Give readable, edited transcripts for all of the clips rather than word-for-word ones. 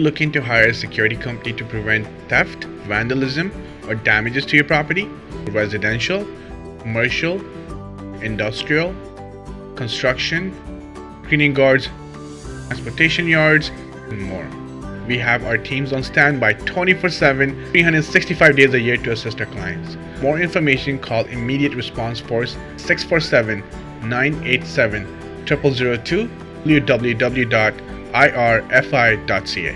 looking to hire a security company to prevent theft, vandalism, or damages to your property? Residential, commercial, industrial, construction, cleaning guards, transportation yards, and more. We have our teams on standby 24/7, 365 days a year to assist our clients. More information, call Immediate Response Force 647-987-0002, www.irfi.ca.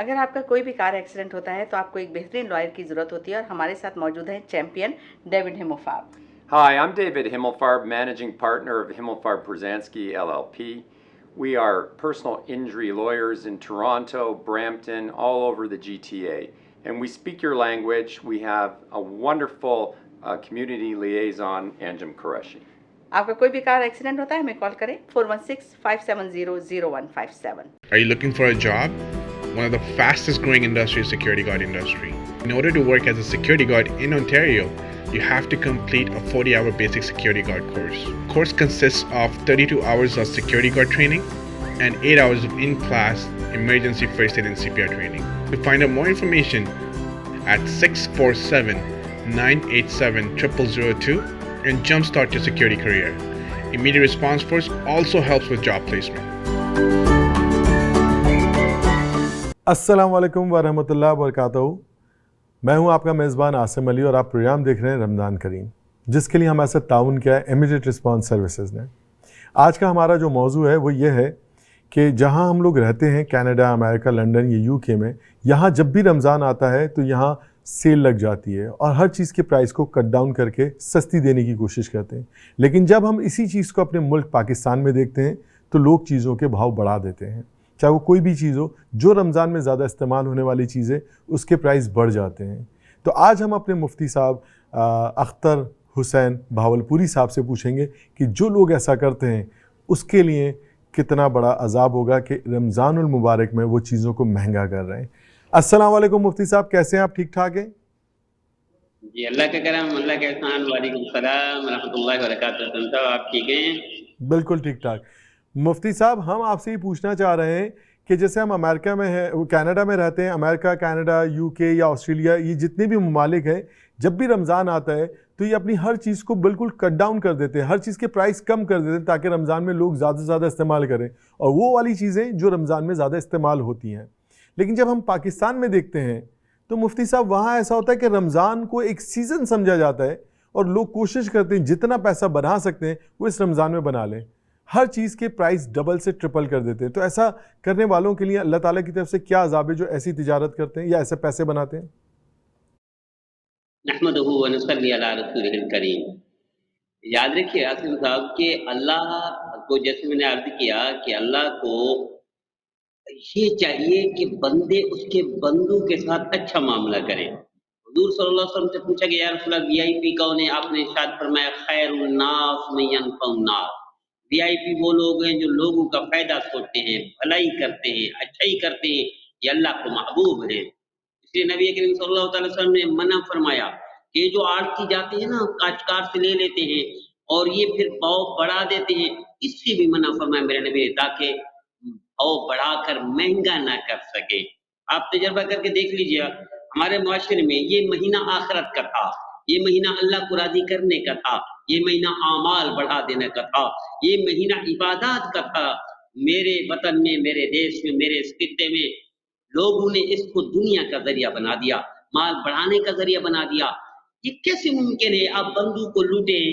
अगर आपका कोई भी car accident होता है तो आपको एक बेहतरीन लॉयर की ज़रूरत होती है और हमारे साथ मौजूद हैं champion David Himmelfarb. Hi, I'm David Himmelfarb, managing partner of Himmelfarb Brzezinski LLP. We are personal injury lawyers in Toronto, Brampton, all over the GTA. And we speak your language. We have a wonderful community liaison, Anjum Qureshi. आपका कोई भी car accident होता है हमें call करें 416-570-0157. Are you looking for a job? One of the fastest growing industries is security guard industry. In order to work as a security guard in Ontario, you have to complete a 40-hour basic security guard course. The course consists of 32 hours of security guard training and 8 hours of in-class emergency first aid and CPR training. To find out more information at 647-987-0002 and jumpstart your security career. Immediate Response Force also helps with job placement. अस्सलाम वालेकुम वरहमतुल्लाह वबरकातुहू. मैं हूं आपका मेज़बान आसिम अली और आप programme देख रहे हैं रमज़ान करीम, जिसके लिए हमारे साथ ताउन किया है इमीडिएट रिस्पांस सर्विसेज ने. आज का हमारा जो मौजू है वो ये है कि जहां हम लोग रहते हैं कनाडा, अमेरिका, लंदन या यूके में, यहाँ जब भी रमज़ान आता है तो यहाँ सेल लग जाती है और हर चीज़ के प्राइस को कट डाउन करके सस्ती देने की कोशिश करते हैं. लेकिन जब हम इसी चीज़ को अपने मुल्क पाकिस्तान में देखते हैं तो लोग चीज़ों के भाव बढ़ा देते हैं. चाहे वो कोई भी चीज़ हो, जो रमज़ान में ज़्यादा इस्तेमाल होने वाली चीज़ें, उसके प्राइस बढ़ जाते हैं. तो आज हम अपने मुफ्ती साहब अख्तर हुसैन भावलपुरी साहब से पूछेंगे कि जो लोग ऐसा करते हैं उसके लिए कितना बड़ा अजाब होगा कि रमज़ानुल मुबारक में वो चीज़ों को महंगा कर रहे हैं. अस्सलाम वालेकुम मुफ्ती साहब, कैसे हैं आप? ठीक ठाक हैं जी? अल्लाह का करम, अल्लाह का एहसान, वालेकुम सलाम रहमतुल्लाहि व बरकातहू. साहब आप ठीक हैं? बिल्कुल ठीक ठाक. मुफ्ती साहब, हम आपसे ही पूछना चाह रहे हैं कि जैसे हम अमेरिका में हैं, कनाडा में रहते हैं, अमेरिका, कनाडा, यूके या ऑस्ट्रेलिया, ये जितने भी ममालिक हैं, जब भी रमज़ान आता है तो ये अपनी हर चीज़ को बिल्कुल कट डाउन कर देते हैं, हर चीज़ के प्राइस कम कर देते हैं ताकि रमज़ान में लोग ज़्यादा से ज़्यादा इस्तेमाल करें, और वो वाली चीज़ें जो रमज़ान में ज़्यादा इस्तेमाल होती हैं. लेकिन जब हम पाकिस्तान में देखते हैं तो मुफ्ती साहब वहाँ ऐसा होता है कि रमज़ान को एक सीज़न समझा जाता है और लोग कोशिश करते हैं जितना पैसा बना सकते हैं वो इस रमज़ान में बना लें. हर चीज़ के प्राइस डबल से ट्रिपल कर देते हैं. तो ऐसा करने वालों के लिए अल्लाह ताला की तरफ से क्या अज़ाब है जो ऐसी तिजारत करते हैं या ऐसे पैसे बनाते हैं? नहमदुहु व नसल्ली अला रसूलिहिल करीम. याद रखिए आसिम साहब कि अल्लाह को, जैसे मैंने अर्ज किया कि अल्लाह को ये चाहिए कि बंदे उसके बंदों के साथ अच्छा मामला करें. हुजूर सल्लल्लाहु अलैहि वसल्लम से पूछा गया, या रसूल अल्लाह वीआईपी कौन है? आपने इरशाद फरमाया, खैरुन नास मन यनफउन नास. वीआईपी वो लोग हैं जो लोगों का फायदा सोचते हैं, भलाई करते हैं, अच्छाई करते हैं, ये अल्लाह को महबूब है. इसलिए नबी करीम सल्लल्लाहु अलैहि वसल्लम ने मना फरमाया कि जो आड़ती जाते हैं ना, काश्तकार से ले लेते हैं और ये फिर भाव बढ़ा देते हैं, इससे भी मना फरमाया मेरे नबी, ताकि भाव बढ़ाकर महंगा ना कर सके. आप तजर्बा करके देख लीजिए, हमारे मुआशरे में ये महीना आखिरत का था, ये महीना अल्लाह को राजी करने का था, ये महीना आमाल बढ़ा देने का था, ये महीना इबादत का था. मेरे वतन में, मेरे देश में, मेरे इस खित्ते में लोगों ने इसको दुनिया का जरिया बना दिया, माल बढ़ाने का जरिया बना दिया. ये कैसे मुमकिन है? आप बंदू को लूटें,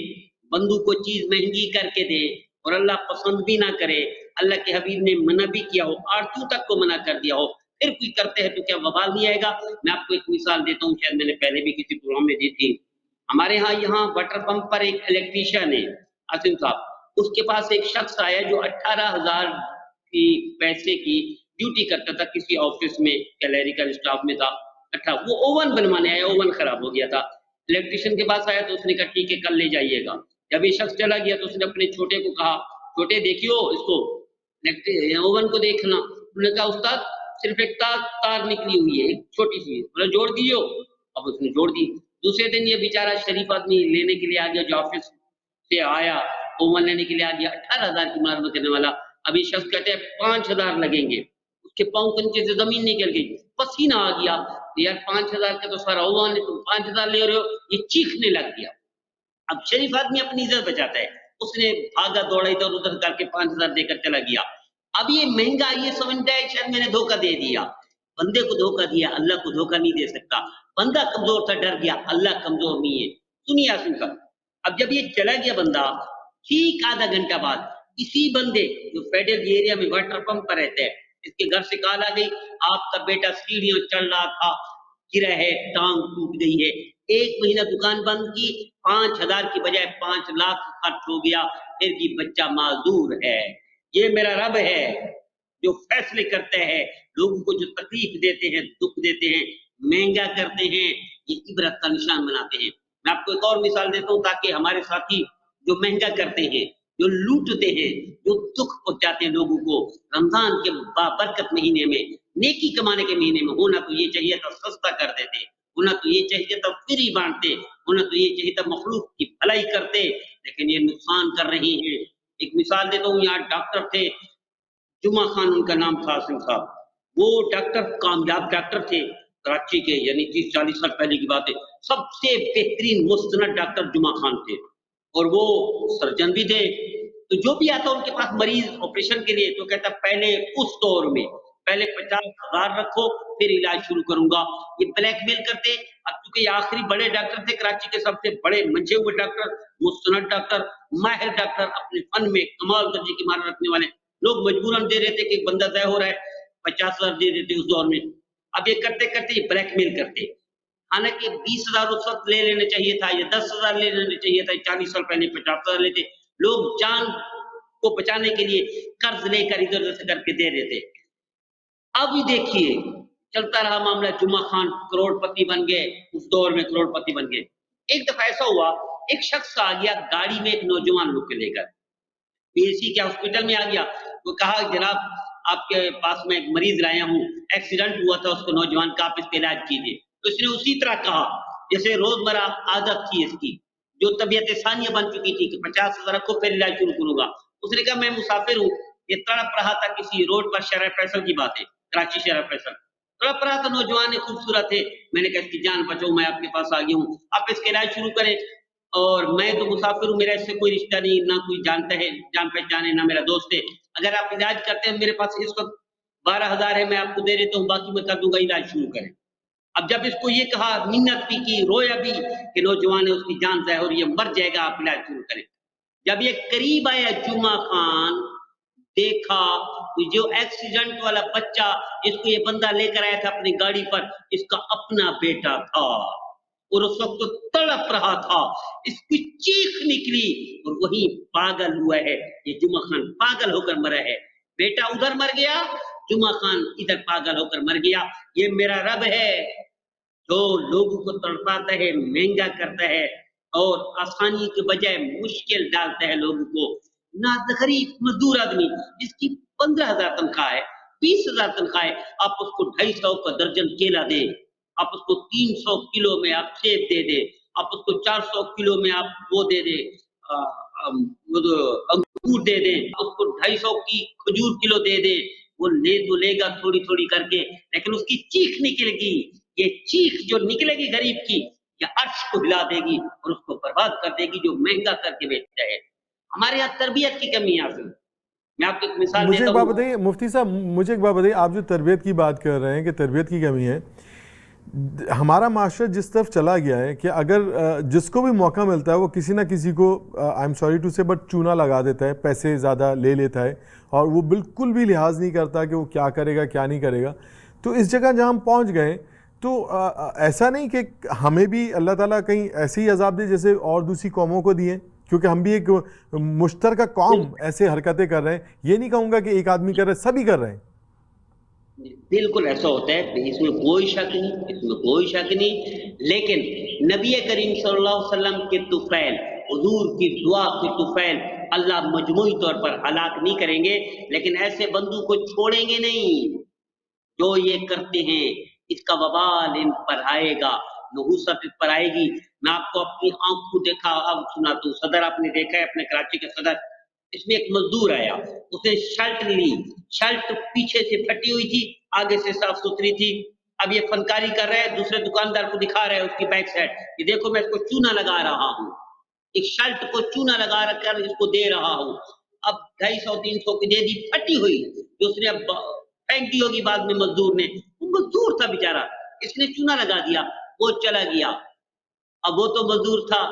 बंदू को चीज महंगी करके दें और अल्लाह पसंद भी ना करे, अल्लाह के हबीब ने मना भी किया हो, आरतू तक को मना कर दिया हो, फिर कोई करते हैं तो क्या वबाल नहीं आएगा? मैं आपको एक मिसाल देता हूँ, शायद मैंने पहले भी किसी प्रोग्राम में दी थी. हमारे यहाँ वाटर पंप पर एक इलेक्ट्रीशियन है आसिम साहब, उसके पास एक शख्स आया जो 18,000 की पैसे की ड्यूटी करता था किसी ऑफिस में, क्लरिकल स्टाफ में था. अच्छा, वो ओवन बनवाने आया, ओवन खराब हो गया था. इलेक्ट्रीशियन के पास आया तो उसने कहा ठीक है कल ले जाइएगा. जब ये शख्स चला गया तो उसने अपने छोटे को कहा, छोटे देखियो इसको, ओवन को देखना. उन्होंने कहा उस्ताद सिर्फ एक तार निकली हुई है, एक छोटी सी, बोला जोड़ दियो. अब उसने जोड़ दी. दूसरे दिन ये बेचारा शरीफ आदमी लेने के लिए आ गया, जो ऑफिस से आया ओवन लेने के लिए आ गया, 18,000 की मुलाजमत करने वाला, अभी शख्स कहते हैं 5,000 लगेंगे, उसके पाँव के नीचे से जमीन निकल गई, पसीना आ गया, यार 5,000 का तो सारा ओवन है, तुम 5,000 ले रहे हो, ये चीखने लग गया। अब शरीफ आदमी अपनी इज्जत बचाता है, उसने भागा दौड़ा इधर उधर करके 5,000 देकर चला गया। अब ये महंगा, ये समझता है शायद मैंने धोखा दे दिया। बंदे को धोखा दिया, अल्लाह को धोखा नहीं दे सकता। बंदा कमजोर था, डर गया, अल्लाह कमजोर नहीं है। सुनिए आसिम साहब, अब जब ये चला गया बंदा, ठीक आधा घंटा बाद इसी बंदे जो फेडरल एरिया में वाटर पंप पर रहते हैं, इसके घर से कॉल आ गई, आपका बेटा सीढ़ियों चढ़ रहा था, गिरा है, टांग टूट गई है। 1 महीना दुकान बंद की, 5,000 की बजाय 5 लाख खर्च हो गया, फिर भी बच्चा माजूर है। ये मेरा रब है जो फैसले करते हैं, लोगों को जो तकलीफ देते हैं, दुख देते हैं, महंगा करते हैं, ये इबरत का निशान बनाते हैं। मैं आपको एक और मिसाल देता हूँ ताकि हमारे साथी जो महंगा करते हैं, जो लूटते हैं, जो दुख पहुंचाते हैं लोगों को, रमजान के बाबरकत महीने में, नेकी कमाने के महीने में, होना तो ये चाहिए था सस्ता कर देते, होना तो ये चाहिए था फ्री बांटते, होना तो ये चाहिए था मखलूक की भलाई करते, लेकिन ये नुकसान कर रही हैं। एक मिसाल देता हूँ, यहाँ डॉक्टर थे, जुमा खान उनका नाम था, आसिम साहब, वो डॉक्टर कामयाब डॉक्टर थे कराची के, यानी 30-40 साल पहले की बात है। सबसे बेहतरीन मुस्तनद डॉक्टर जुमा खान थे और वो सर्जन भी थे। तो जो भी आता उनके पास मरीज ऑपरेशन के लिए, तो कहता पहले उस दौर में पहले 50,000 रखो, फिर इलाज शुरू करूंगा। ये ब्लैकमेल करते। अब चूंकि ये आखिरी बड़े डॉक्टर थे, कराची के सबसे बड़े मंजे हुए डॉक्टर, मुस्तनद डॉक्टर, माहिर डॉक्टर, अपने फन में कमाल दर्जे की महारत रखने वाले लोग मजबूरन दे रहे थे कि बंदा तय हो रहा है, 50,000 दे देते उस दौर में। अब ये करते करते ये ब्लैकमेल करते। हालांकि 20,000 उस वक्त ले लेने चाहिए था, या 10,000 ले लेने चाहिए था। 40 साल पहले 50,000 लेते लोग, जान को बचाने के लिए कर्ज लेकर इधर उधर से करके दे रहे थे। अब ये देखिए चलता रहा मामला, जुमा खान करोड़पति बन गए, उस दौर में करोड़पति बन गए। एक दफा ऐसा हुआ, एक शख्स आ गया गाड़ी में एक नौजवान लोग के लेकर, पीएचसी के हॉस्पिटल में आ गया। वो कहा जनाब आपके पास में एक मरीज लाया हूँ, एक्सीडेंट हुआ था उसको नौजवान का, आप इसका इलाज कीजिए। तो इसने उसी तरह कहा जैसे रोजमर्रा आदत थी इसकी, जो तबीयत सानिया बन चुकी थी कि 50,000 रखो फिर इलाज शुरू करूंगा। उसने कहा मैं मुसाफिर हूँ, ये तड़प रहा था किसी रोड पर, शहर फैसल की बात है, कराची शहर फैसल, तड़प रहा था, नौजवान है, खूबसूरत है। मैंने कहा इसकी जान बचाओ, मैं आपके पास आ गया हूँ, आप इसका इलाज शुरू करें। और मैं तो मुसाफिर हूँ, मेरा इससे कोई रिश्ता नहीं, ना कोई जानता है, जान पहचान है, ना मेरा दोस्त है। अगर आप इलाज करते हैं, मेरे पास इस वक्त 12,000 है, मैं आपको दे देता हूँ, बाकी मैं कर दूंगा, इलाज शुरू करें। अब जब इसको ये कहा, मिन्नत भी की, रोया भी कि नौजवान है, उसकी जान जाए और ये मर जाएगा, आप इलाज शुरू करें। जब ये करीब आया जुमा खान, देखा तो जो एक्सीडेंट वाला बच्चा इसको ये बंदा लेकर आया था अपनी गाड़ी पर, इसका अपना बेटा था और उस वक्त तो तड़प रहा था, इसकी चीख निकली और वही पागल हुआ है। ये जुमा खान पागल होकर मरा है, बेटा उधर मर गया, जुमा खान इधर पागल होकर मर गया। ये मेरा रब है जो लोगों को तड़पाता है, महंगा करता है और आसानी के बजाय मुश्किल डालता है लोगों को। ना गरीब मजदूर आदमी जिसकी 15,000 तनख्वाह है, 20,000 तनख्वाह है, आप उसको 250 का दर्जन केला दे, आप उसको 300 किलो में आप सेब दे दे, आप उसको 400 किलो में आप वो दे दे, अंगूर दे दे, उसको 250 की खजूर किलो दे दे, वो लेगा थोड़ी थोड़ी करके, लेकिन उसकी चीख निकलेगी। ये चीख जो निकलेगी गरीब की, ये अर्श को हिला देगी और उसको बर्बाद कर देगी जो महंगा करके बेचता है। हमारे यहाँ तरबियत की कमी है। मैं आपको एक मिसाल मुझे देता एक बात हूँ। बताइए मुफ्ती साहब, मुझे एक बात बताइए, आप जो तरबियत की बात कर रहे हैं कि तरबियत की कमी है, हमारा माशरा जिस तरफ चला गया है कि अगर जिसको भी मौका मिलता है वो किसी ना किसी को, आई एम सॉरी टू से, बट चूना लगा देता है, पैसे ज़्यादा ले लेता है और वो बिल्कुल भी लिहाज नहीं करता कि वो क्या करेगा क्या नहीं करेगा। तो इस जगह जहाँ हम पहुँच गए, तो ऐसा नहीं कि हमें भी अल्लाह ताला कहीं ऐसे ही अजाब दे जैसे और दूसरी कौमों को दिए, क्योंकि हम भी एक मुश्तरका कौम ऐसे हरकतें कर रहे हैं। ये नहीं कहूँगा कि एक आदमी कर रहा है, सभी कर रहे हैं। बिल्कुल ऐसा होता है, इसमें कोई शक नहीं, इसमें कोई शक नहीं। लेकिन नबी करीम सल्लल्लाहु अलैहि वसल्लम के तुफैल, हुजूर की दुआ के तुफैल अल्लाह मजमूई तौर पर हलाक नहीं करेंगे, लेकिन ऐसे बंदू को छोड़ेंगे नहीं जो ये करते हैं। इसका वबाल इन पर आएगा। नहुसत इस पर आएगी। मैं आपको अपनी आंखों देखा अब सुनाता हूं। सदर आपने देखा है, अपने कराची के सदर, इसमें एक मजदूर आया, उसने शर्ट ली, शर्ट पीछे से फटी हुई थी, आगे से साफ सुथरी थी। अब ये फनकारी कर रहा है, दूसरे दुकानदार को दिखा रहा है उसकी बैक साइड, ये देखो मैं इसको चूना लगा रहा हूँ, एक शर्ट को चूना लगा रखकर इसको दे रहा हूँ। अब 250-300 की दे दी, फटी हुई, जो उसने अब फेंक दी होगी बाद में मजदूर ने। वो मजदूर था बेचारा, इसने चूना लगा दिया, वो चला गया। अब वो तो मजदूर था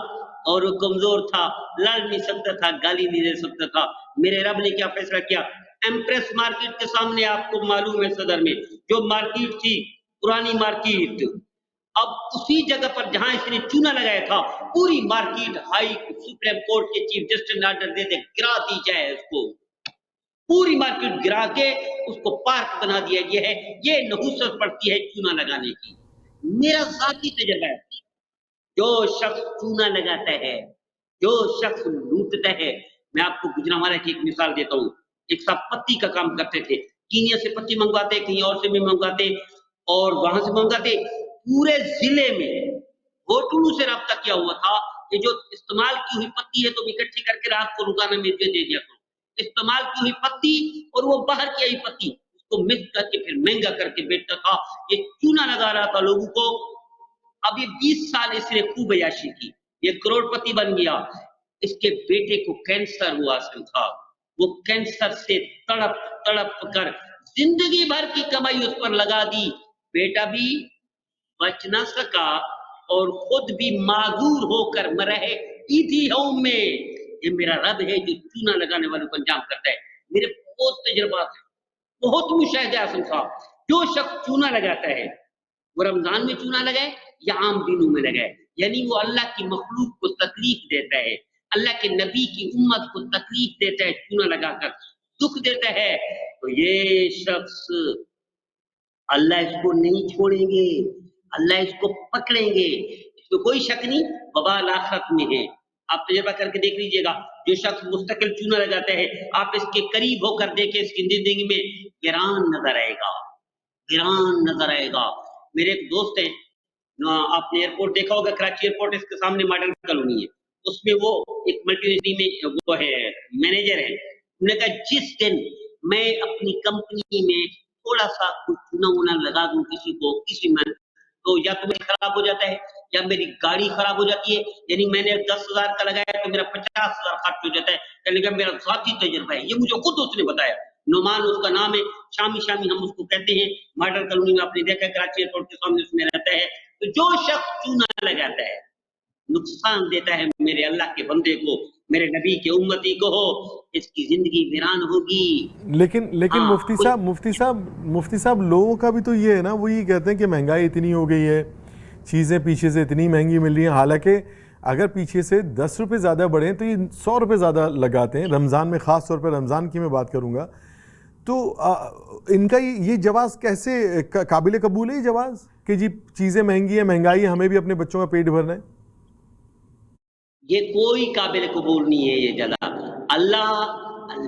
और वो कमजोर था, लड़ नहीं सकता था, गाली नहीं दे सकता था। मेरे रब ने क्या फैसला किया, एम्प्रेस मार्केट के सामने, आपको मालूम है सदर में जो मार्केट थी, पुरानी मार्केट, अब उसी जगह पर जहां इसने चूना लगाया था, पूरी मार्केट हाई सुप्रीम कोर्ट के चीफ जस्टिस ने ऑर्डर दे दे गिरा दी जाए उसको, पूरी मार्केट गिरा के उसको पार्क बना दिया गया है। ये नहुसत पड़ती है चूना लगाने की। मेरा साथी तजर्बा है, जो शख्स चूना लगाता है, जो शख्स लूटता है, मैं आपको गुजरांवाला की एक मिसाल देता हूँ। एक साहब पत्ती का काम करते थे, कीनिया से पत्ती मंगवाते, कहीं और से भी मंगवाते और वहां से मंगवाते। पूरे जिले में होटलों से राब्ता किया हुआ था कि जो इस्तेमाल की हुई पत्ती है तो इकट्ठी करके रात को रुकाना में दे दिया करो, इस्तेमाल की हुई पत्ती और वो बाहर की आई पत्ती उसको मिक्स करके फिर महंगा करके बेचता था। ये चूना लगा रहा था लोगों को। अब ये 20 साल इसने खूब अय्याशी की, ये करोड़पति बन गया। इसके बेटे को कैंसर हुआ था, वो कैंसर से तड़प तड़प कर जिंदगी भर की कमाई उस पर लगा दी। बेटा भी बच ना सका और खुद भी माजूर होकर मरा है ईदी होम में। ये मेरा रब है जो चूना लगाने वालों को अंजाम करता है। मेरे बहुत तजुर्बात है, बहुत मुशाहिदा आसम साहब। जो शख्स चूना लगाता है, वो रमजान में चूना लगाए या आम दिनों में लगाए, यानी वो अल्लाह की मखलूक को तकलीफ देता है, अल्लाह के नबी की उम्मत को तकलीफ देता है, चूना लगाकर दुख देता है, तो ये शख्स अल्लाह इसको नहीं छोड़ेंगे, अल्लाह इसको पकड़ेंगे, इसमें कोई शक नहीं। वबाल आखिरत में है, आप तजुर्बा करके देख लीजिएगा। जो शख्स मुस्तकिल चूना लगाता है, आप इसके करीब होकर देखें, इसकी जिंदगी में वीरान नजर आएगा, वीरान नजर आएगा। मेरे एक दोस्त हैं, आपने एयरपोर्ट देखा होगा, कराची एयरपोर्ट, इसके सामने मॉडल कॉलोनी है, उसमें वो एक मल्टीनेशनल में वो है मैनेजर है। उन्होंने कहा जिस दिन मैं अपनी कंपनी में थोड़ा सा कुछ चूना वूना लगा दूं किसी को, किसी में, तो या तो मेरी खराब हो जाता है या मेरी गाड़ी खराब हो जाती है। यानी मैंने 10,000 का लगाया तो मेरा 50,000 खर्च हो जाता है। कहने का मेरा जाती तजुर्बा है, ये मुझे खुद उसने बताया। नुमान उसका नाम है, शामी शामी हम उसको कहते हैं। मॉडल कॉलोनी में आपने देखा, कराची एयरपोर्ट के सामने उसमें रहता है। तो जो शख्स चूना लगाता है, नुकसान देता है मेरे अल्लाह के बंदे को, मेरे नबी के उम्मती को, हो इसकी जिंदगी वीरान होगी। लेकिन मुफ्ती साहब लोगों का भी तो ये है ना, वो ये कहते हैं कि महंगाई इतनी हो गई है, चीज़ें पीछे से इतनी महंगी मिल रही हैं, हालांकि अगर पीछे से 10 रुपये ज़्यादा बढ़े तो ये 100 रुपये ज़्यादा लगाते हैं। रमज़ान में ख़ास तौर पर रमज़ान की मैं बात करूँगा, तो इनका ये जवाज़ कैसे काबिल कबूल है, ये जवाज़ कि जी चीज़ें महंगी है, महंगाई है, हमें भी अपने बच्चों का पेट भरना है? ये कोई काबिल कबूल नहीं है ये जला। अल्लाह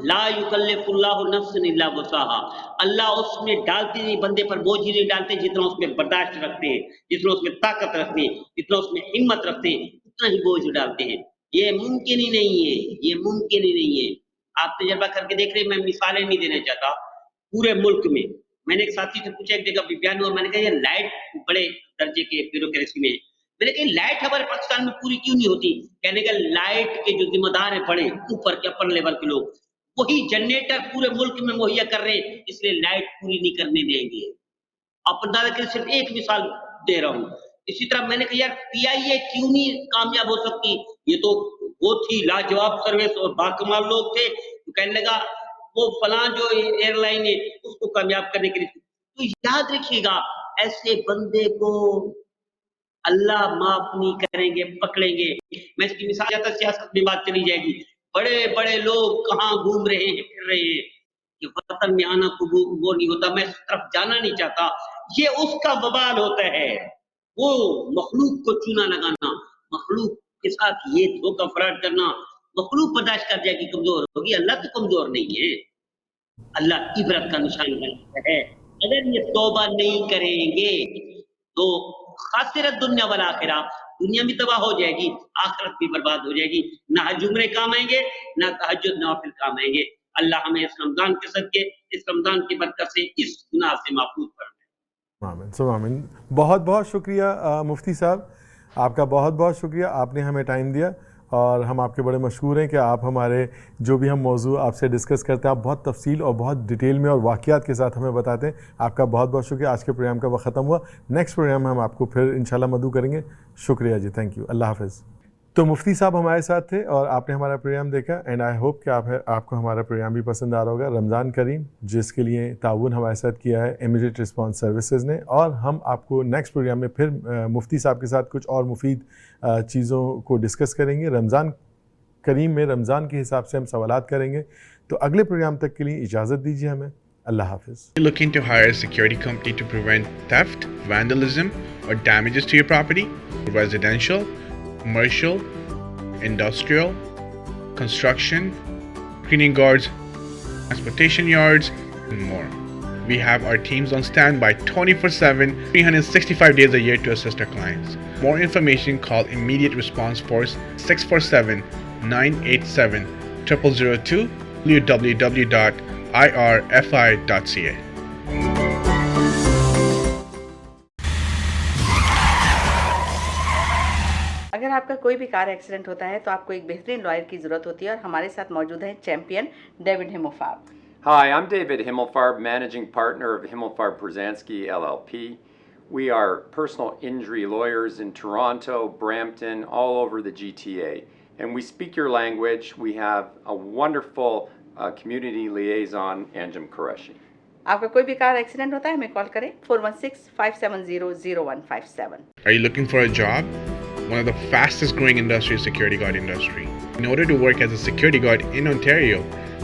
ला युकल्लिफुल्लाहु नफ्सन इल्ला वुसअहा, अल्लाह उसमें डालते नहीं, बंदे पर बोझ ही नहीं डालते जितना उसमें बर्दाश्त रखते हैं, जितना उसमें ताकत रखते हैं, जितना उसमें हिम्मत रखते हैं, उतना ही बोझ डालते हैं। ये मुमकिन ही नहीं है, ये मुमकिन ही नहीं है। आप तजर्बा करके देख रहे हैं, मैं मिसालें नहीं देना चाहता। पूरे मुल्क में मैंने एक साथी से पूछा, एक जगह बयान हुआ, मैंने कहा ये लाइट बड़े दर्जे के ब्यूरोक्रेसी में, मैंने कहा लाइट हमारे पाकिस्तान में पूरी क्यों नहीं होती? कहने का लाइट के जो जिम्मेदार है बड़े ऊपर के अपर लेवल के लोग, वही जनरेटर पूरे मुल्क में मुहैया कर रहे हैं, इसलिए लाइट पूरी नहीं करने देंगे। आप दादा के सिर्फ एक मिसाल दे रहा हूँ। इसी तरह मैंने कहा यार PIA क्यों नहीं कामयाब हो सकती? ये तो वो थी लाजवाब सर्विस और बाकमाल लोग थे, तो कहने लगा वो फलां जो एयरलाइन है उसको कामयाब करने के लिए। तो याद रखिएगा, ऐसे बंदे को अल्लाह माफ नहीं करेंगे, पकड़ेंगे। मैं इसकी मिसाल जाता, सियासत में बात चली जाएगी। बड़े बड़े लोग कहाँ घूम रहे हैं, फिर रहे हैं कि वतन में आना को वो नहीं होता, मैं इस तरफ जाना नहीं चाहता। ये उसका वबाल होता है, वो मखलूक को चूना लगाना, मखलूक के साथ ये धोखा फराड करना। मखलूक बर्दाश्त कर जाएगी, कमजोर होगी, अल्लाह तो कमजोर नहीं है। अल्लाह इबरत का निशान है। अगर ये तौबा नहीं करेंगे तो खासिरत दुनिया वल आखिरा, दुनिया भी तबाह हो जाएगी, आखिरत भी बर्बाद हो जाएगी। ना हज उम्रे काम आएंगे, ना तहज्जुद नवाफिल काम आएंगे। अल्लाह हमें इस रमजान के सदके, इस रमजान की बरकत से इस गुनाह से महफूज फरमाए। आमीन सुम्मा आमीन। बहुत बहुत शुक्रिया मुफ्ती साहब, आपका बहुत बहुत शुक्रिया, आपने हमें टाइम दिया और हम आपके बड़े मशहूर हैं कि आप हमारे जो भी हम मौजू आपसे डिस्कस करते हैं आप बहुत तफसील और बहुत डिटेल में और वाक़यात के साथ हमें बताते हैं। आपका बहुत बहुत शुक्रिया। आज के प्रोग्राम का वक्त ख़त्म हुआ, नेक्स्ट प्रोग्राम में हम आपको फिर इंशाल्लाह मदू करेंगे। शुक्रिया जी, थैंक यू, अल्लाह हाफ़िज़। तो मुफ्ती साहब हमारे साथ थे और आपने हमारा प्रोग्राम देखा एंड आई होप कि आपको हमारा प्रोग्राम भी पसंद आ रहा होगा। रमज़ान करीम, जिसके लिए ताउन हमारे साथ किया है इमीडिएट रिस्पांस सर्विसेज ने, और हम आपको नेक्स्ट प्रोग्राम में फिर मुफ्ती साहब के साथ कुछ और मुफीद चीज़ों को डिस्कस करेंगे। रमज़ान करीम में रमज़ान के हिसाब से हम सवालात करेंगे। तो अगले प्रोग्राम तक के लिए इजाज़त दीजिए हमें, अल्लाह हाफ़िज़। Looking to hire a security company to prevent theft, vandalism, or damages to your property, residential, commercial, industrial, construction, cleaning guards, transportation yards, and more. We have our teams on standby 24/7, 365 days a year to assist our clients. More information, call Immediate Response Force 647-987-0002, www.irfi.ca. अगर आपका कोई भी car accident होता है तो आपको एक बेहतरीन लॉयर की ज़रूरत होती है और हमारे साथ मौजूद हैं champion David Himmelfarb. Hi, I'm David Himmelfarb, managing partner of Himmelfarb Brzezinski LLP. We are personal injury lawyers in Toronto, Brampton, all over the GTA. And we speak your language. We have a wonderful community liaison, Anjum Qureshi. आपका कोई भी car accident होता है हमें call करें 416-570-0157। Are you looking for a job? One of the fastest growing industries is security guard industry. In order to work as a security guard in Ontario,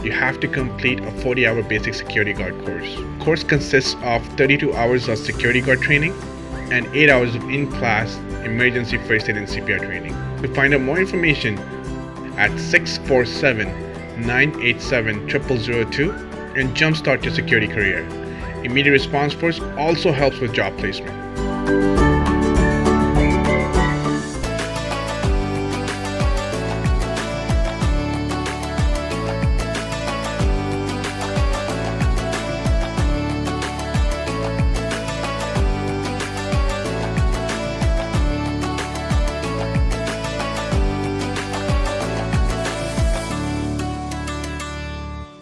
you have to complete a 40-hour basic security guard course. The course consists of 32 hours of security guard training and 8 hours of in-class emergency first aid and CPR training. To find out more information at 647-987-0002 and jumpstart your security career. Immediate Response Force also helps with job placement.